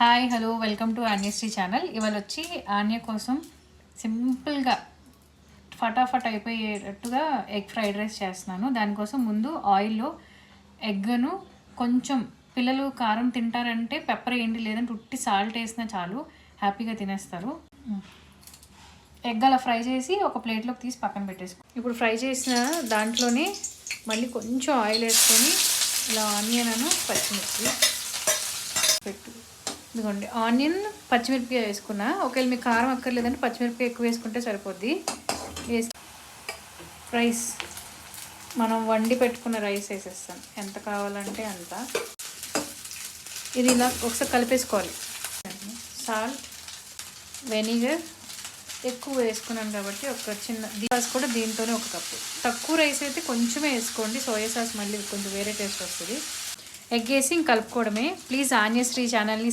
Hi hello welcome to Anyasri channel. ఇవాళ వచ్చి ఆన్య కోసం సింపుల్గా ఫటాఫట్ అయిపోయేటట్టుగా ఎగ్ ఫ్రైడ్ రైస్ చేస్తున్నాను. దానికోసం ముందు ఆయిల్లో ఎగ్ను కొంచెం, పిల్లలు కారం తింటారంటే పెప్పర్ వేయండి, లేదంటే ఉట్టి సాల్ట్ వేసినా చాలు, హ్యాపీగా తినేస్తారు. ఎగ్ అలా ఫ్రై చేసి ఒక ప్లేట్లోకి తీసి పక్కన పెట్టేసుకో. ఇప్పుడు ఫ్రై చేసిన దాంట్లోనే మళ్ళీ కొంచెం ఆయిల్ వేసుకొని ఇలా ఆనియన్ పచ్చిమిర్చి పెట్టు. ఇదిగోండి, ఆనియన్ పచ్చిమిరపకాయ వేసుకున్నా. ఒకవేళ మీకు కారం అక్కర్లేదంటే పచ్చిమిరపకాయ ఎక్కువ వేసుకుంటే సరిపోద్ది. రైస్, మనం వండి పెట్టుకున్న రైస్ వేసేస్తాను, ఎంత కావాలంటే అంత. ఇది ఇలా ఒకసారి కలిపేసుకోవాలి. సాల్ట్, వెనిగర్ ఎక్కువ వేసుకున్నాను కాబట్టి ఒక చిన్న సాస్ కూడా దీంతోనే ఒక కప్పు. తక్కువ రైస్ అయితే కొంచెమే వేసుకోండి, సోయా సాస్ మళ్ళీ కొంచెం వేరే టేస్ట్ వస్తుంది. ఎగ్ వేసి కలుపుకోవడమే. ప్లీజ్ ఆన్యశ్రీ ఛానల్ని